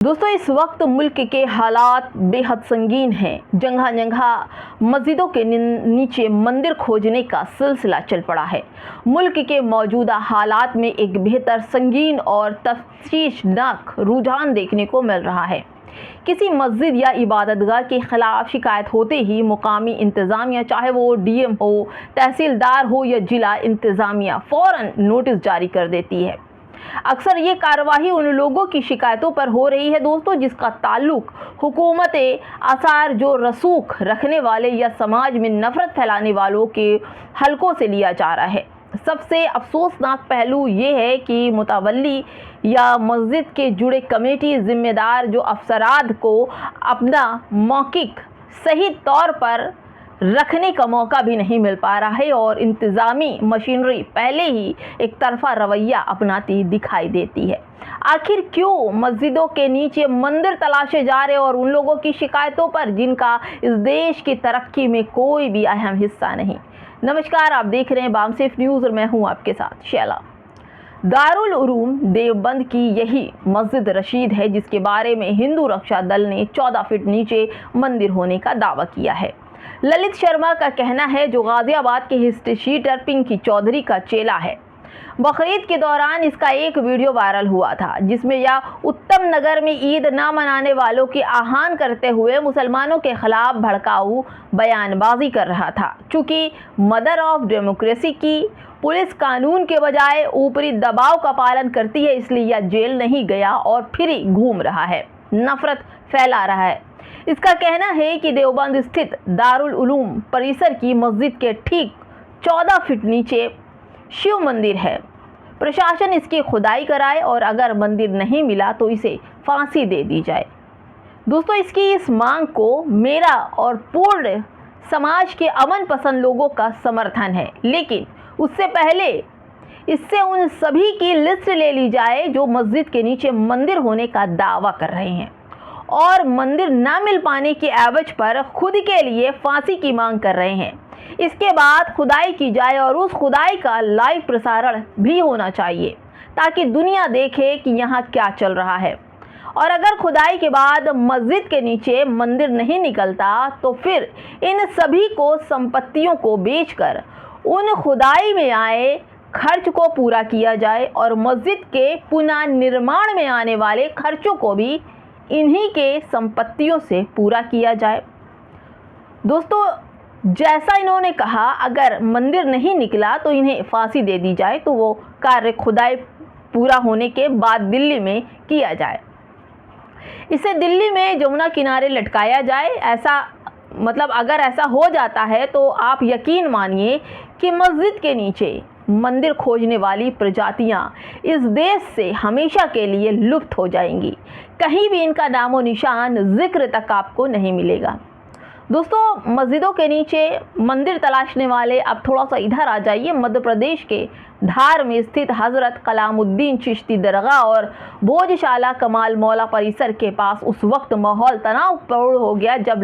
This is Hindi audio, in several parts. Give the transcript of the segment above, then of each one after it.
दोस्तों, इस वक्त मुल्क के हालात बेहद संगीन हैं। जगह जगह मस्जिदों के नीचे मंदिर खोजने का सिलसिला चल पड़ा है। मुल्क के मौजूदा हालात में एक बेहतर संगीन और तफ्तीशनाक रुझान देखने को मिल रहा है। किसी मस्जिद या इबादतगाह के खिलाफ शिकायत होते ही मुकामी इंतज़ामिया, चाहे वो डीएम हो, तहसीलदार हो या जिला इंतज़ामिया, फ़ौरन नोटिस जारी कर देती है। अक्सर ये कार्रवाई उन लोगों की शिकायतों पर हो रही है दोस्तों, जिसका ताल्लुक हुकूमत आसार जो रसूख रखने वाले या समाज में नफरत फैलाने वालों के हलकों से लिया जा रहा है। सबसे अफसोसनाक पहलू ये है कि मुतवल्ली या मस्जिद के जुड़े कमेटी जिम्मेदार जो अफसराद को अपना मौक़िफ़ सही तौर पर रखने का मौका भी नहीं मिल पा रहा है और इंतज़ामी मशीनरी पहले ही एक तरफा रवैया अपनाती दिखाई देती है। आखिर क्यों मस्जिदों के नीचे मंदिर तलाशे जा रहे और उन लोगों की शिकायतों पर जिनका इस देश की तरक्की में कोई भी अहम हिस्सा नहीं। नमस्कार, आप देख रहे हैं बामसेफ न्यूज़ और मैं हूं आपके साथ शैला। दारुल उलूम देवबंद की यही मस्जिद रशीद है जिसके बारे में हिंदू रक्षा दल ने 14 फीट नीचे मंदिर होने का दावा किया है। ललित शर्मा का कहना है, जो गाजियाबाद के हिस्ट्री शीटर पिंकी चौधरी का चेला है। बकरीद के दौरान इसका एक वीडियो वायरल हुआ था जिसमें यह उत्तम नगर में ईद ना मनाने वालों की आह्वान करते हुए मुसलमानों के खिलाफ भड़काऊ बयानबाजी कर रहा था। चूँकि मदर ऑफ डेमोक्रेसी की पुलिस कानून के बजाय ऊपरी दबाव का पालन करती है, इसलिए यह जेल नहीं गया और फिर ही घूम रहा है, नफरत फैला रहा है। इसका कहना है कि देवबंद स्थित दारुल उलूम परिसर की मस्जिद के ठीक 14 फीट नीचे शिव मंदिर है। प्रशासन इसकी खुदाई कराए और अगर मंदिर नहीं मिला तो इसे फांसी दे दी जाए। दोस्तों, इसकी इस मांग को मेरा और पूर्ण समाज के अमन पसंद लोगों का समर्थन है, लेकिन उससे पहले इससे उन सभी की लिस्ट ले ली जाए जो मस्जिद के नीचे मंदिर होने का दावा कर रहे हैं और मंदिर ना मिल पाने के एवज पर खुद के लिए फांसी की मांग कर रहे हैं। इसके बाद खुदाई की जाए और उस खुदाई का लाइव प्रसारण भी होना चाहिए ताकि दुनिया देखे कि यहाँ क्या चल रहा है। और अगर खुदाई के बाद मस्जिद के नीचे मंदिर नहीं निकलता तो फिर इन सभी को संपत्तियों को बेचकर उन खुदाई में आए खर्च को पूरा किया जाए और मस्जिद के पुनर्निर्माण में आने वाले खर्चों को भी इन्हीं के संपत्तियों से पूरा किया जाए। दोस्तों, जैसा इन्होंने कहा, अगर मंदिर नहीं निकला तो इन्हें फांसी दे दी जाए, तो वो कार्य खुदाई पूरा होने के बाद दिल्ली में किया जाए। इसे दिल्ली में जमुना किनारे लटकाया जाए। अगर ऐसा हो जाता है तो आप यकीन मानिए कि मस्जिद के नीचे मंदिर खोजने वाली प्रजातियां इस देश से हमेशा के लिए लुप्त हो जाएंगी। कहीं भी इनका नामो निशान जिक्र तक आपको नहीं मिलेगा। दोस्तों, मस्जिदों के नीचे मंदिर तलाशने वाले अब थोड़ा सा इधर आ जाइए। मध्य प्रदेश के धार में स्थित हज़रत कलामुद्दीन चिश्ती दरगाह और भोजशाला कमाल मौला परिसर के पास उस वक्त माहौल तनावपूर्ण हो गया जब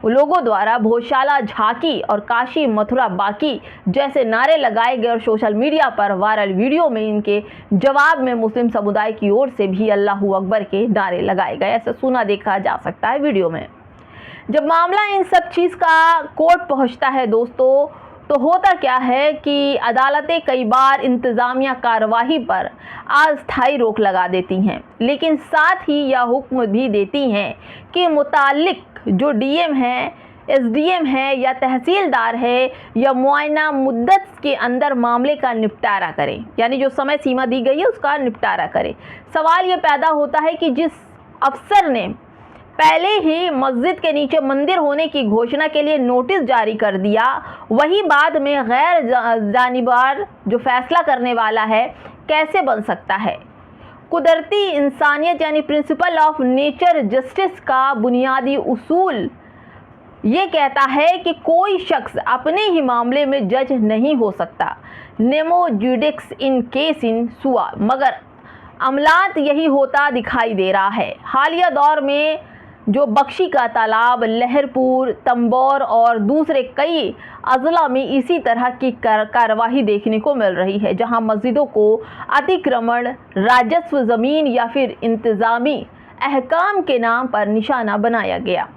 लोगों द्वारा भोजशाला झांकी और काशी मथुरा बाकी जैसे नारे लगाए गए और सोशल मीडिया पर वायरल वीडियो में इनके जवाब में मुस्लिम समुदाय की ओर से भी अल्लाहू अकबर के नारे लगाए गए। ऐसा सुना देखा जा सकता है वीडियो में। जब मामला इन सब चीज़ का कोर्ट पहुंचता है दोस्तों, तो होता क्या है कि अदालतें कई बार इंतज़ामिया कार्रवाई पर अस्थायी रोक लगा देती हैं, लेकिन साथ ही यह हुक्म भी देती हैं कि मुतालिक जो डीएम है, एसडीएम है या तहसीलदार है या मुआयना मुद्दत के अंदर मामले का निपटारा करें, यानी जो समय सीमा दी गई है उसका निपटारा करें। सवाल ये पैदा होता है कि जिस अफसर ने पहले ही मस्जिद के नीचे मंदिर होने की घोषणा के लिए नोटिस जारी कर दिया, वही बाद में गैर जानिबार जो फैसला करने वाला है कैसे बन सकता है। कुदरती इंसानियत यानी प्रिंसिपल ऑफ नेचर जस्टिस का बुनियादी उसूल ये कहता है कि कोई शख्स अपने ही मामले में जज नहीं हो सकता, नेमो जुडिक्स इन केस इन सुआ, मगर अमलात यही होता दिखाई दे रहा है। हालिया दौर में जो बख्शी का तालाब, लहरपुर, तंबोर और दूसरे कई अजला में इसी तरह की कार्रवाई देखने को मिल रही है, जहां मस्जिदों को अतिक्रमण, राजस्व, ज़मीन या फिर इंतज़ामी अहकाम के नाम पर निशाना बनाया गया।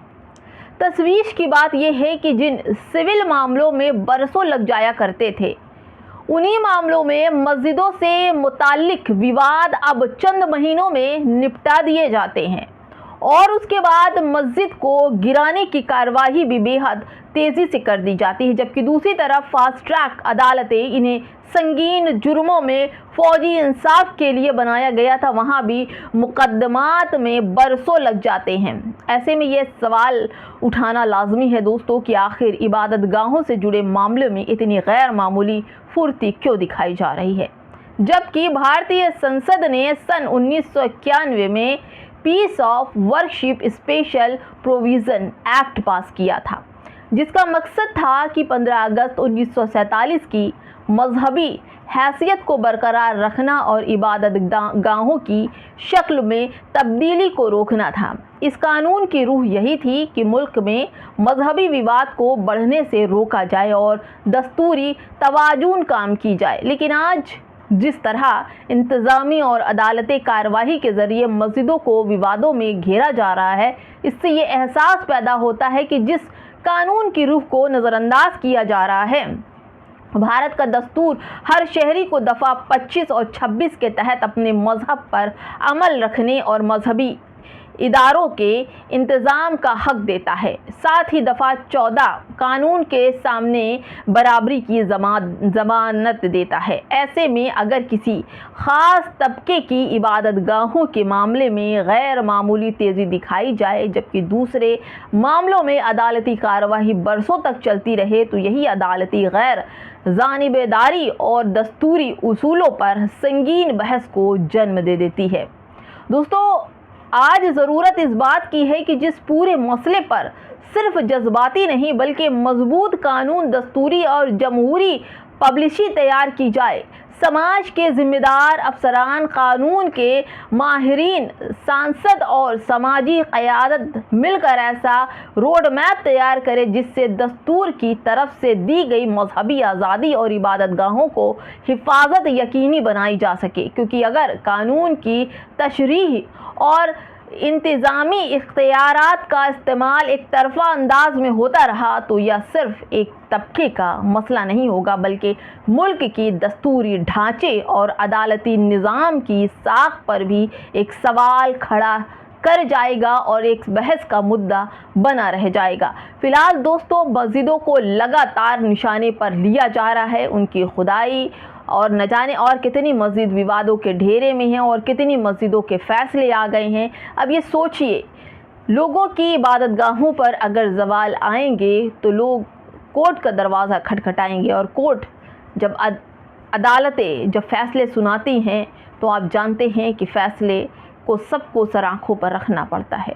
तशवीश की बात यह है कि जिन सिविल मामलों में बरसों लग जाया करते थे, उन्हीं मामलों में मस्जिदों से मुताल्लिक विवाद अब चंद महीनों में निपटा दिए जाते हैं और उसके बाद मस्जिद को गिराने की कार्रवाई भी बेहद तेज़ी से कर दी जाती है। जबकि दूसरी तरफ फास्ट ट्रैक अदालतें इन्हें संगीन जुर्मों में फौजी इंसाफ के लिए बनाया गया था, वहाँ भी मुकदमात में बरसों लग जाते हैं। ऐसे में ये सवाल उठाना लाजमी है दोस्तों कि आखिर इबादत गाहों से जुड़े मामले में इतनी गैर मामूली फुर्ती क्यों दिखाई जा रही है, जबकि भारतीय संसद ने सन 1991 में peace of worship special provision act pass किया था, जिसका मकसद था कि 15 अगस्त 1947 की मजहबी हैसियत को बरकरार रखना और इबादत गाहों की शक्ल में तब्दीली को रोकना था। इस कानून की रूह यही थी कि मुल्क में मजहबी विवाद को बढ़ने से रोका जाए और दस्तूरी तवाज़ुन काम की जाए। लेकिन आज जिस तरह इंतज़ामी और अदालती कार्रवाई के ज़रिए मस्जिदों को विवादों में घेरा जा रहा है, इससे ये एहसास पैदा होता है कि जिस कानून की रूह को नज़रअंदाज किया जा रहा है, भारत का दस्तूर हर शहरी को दफ़ा 25 और 26 के तहत अपने मज़हब पर अमल रखने और मजहबी इदारों के इंतज़ाम का हक देता है। साथ ही दफ़ा 14 कानून के सामने बराबरी की ज़मानत देता है। ऐसे में अगर किसी ख़ास तबके की इबादत गाहों के मामले में गैर मामूली तेज़ी दिखाई जाए, जबकि दूसरे मामलों में अदालती कार्रवाई बरसों तक चलती रहे, तो यही अदालती गैर जानिबेदारी और दस्तूरी उसूलों पर संगीन बहस को जन्म दे देती है। दोस्तों, आज ज़रूरत इस बात की है कि जिस पूरे मसले पर सिर्फ जज्बाती नहीं बल्कि मजबूत कानून, दस्तूरी और जमहूरी पॉलिसी तैयार की जाए। समाज के जिम्मेदार अफसरान, कानून के माहिरीन, सांसद और समाजी क़यादत मिलकर ऐसा रोड मैप तैयार करें जिससे दस्तूर की तरफ से दी गई मजहबी आज़ादी और इबादत गाहों को हिफाजत यकीनी बनाई जा सके। क्योंकि अगर कानून की तशरीह और इंतज़ामी इख्तियारात का इस्तेमाल एक तरफा अंदाज में होता रहा, तो यह सिर्फ एक तबके का मसला नहीं होगा बल्कि मुल्क की दस्तूरी ढांचे और अदालती निज़ाम की साख पर भी एक सवाल खड़ा कर जाएगा और एक बहस का मुद्दा बना रह जाएगा। फिलहाल दोस्तों, मस्जिदों को लगातार निशाने पर लिया जा रहा है, उनकी खुदाई और न जाने और कितनी मस्जिद विवादों के घेरे में हैं और कितनी मस्जिदों के फैसले आ गए हैं। अब ये सोचिए, लोगों की इबादत गाहों पर अगर ज़वाल आएंगे तो लोग कोर्ट का दरवाज़ा खटखटाएंगे और कोर्ट जब अदालतें जब फैसले सुनाती हैं तो आप जानते हैं कि फ़ैसले को सबको सर आँखों पर रखना पड़ता है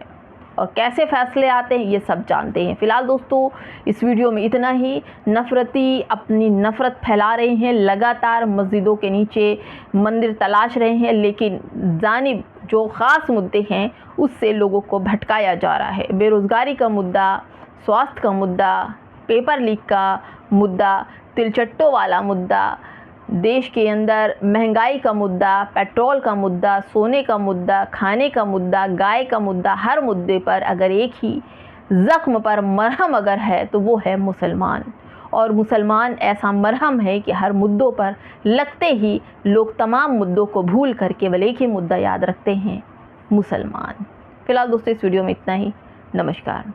और कैसे फ़ैसले आते हैं ये सब जानते हैं। फ़िलहाल दोस्तों, इस वीडियो में इतना ही। नफ़रती अपनी नफ़रत फैला रहे हैं, लगातार मस्जिदों के नीचे मंदिर तलाश रहे हैं, लेकिन जानिब जो ख़ास मुद्दे हैं उससे लोगों को भटकाया जा रहा है। बेरोज़गारी का मुद्दा, स्वास्थ्य का मुद्दा, पेपर लीक का मुद्दा, तिलचट्टों वाला मुद्दा, देश के अंदर महंगाई का मुद्दा, पेट्रोल का मुद्दा, सोने का मुद्दा, खाने का मुद्दा, गाय का मुद्दा, हर मुद्दे पर अगर एक ही ज़ख्म पर मरहम अगर है तो वो है मुसलमान। और मुसलमान ऐसा मरहम है कि हर मुद्दों पर लगते ही लोग तमाम मुद्दों को भूल कर केवल एक ही मुद्दा याद रखते हैं, मुसलमान। फ़िलहाल दोस्तों, इस वीडियो में इतना ही। नमस्कार।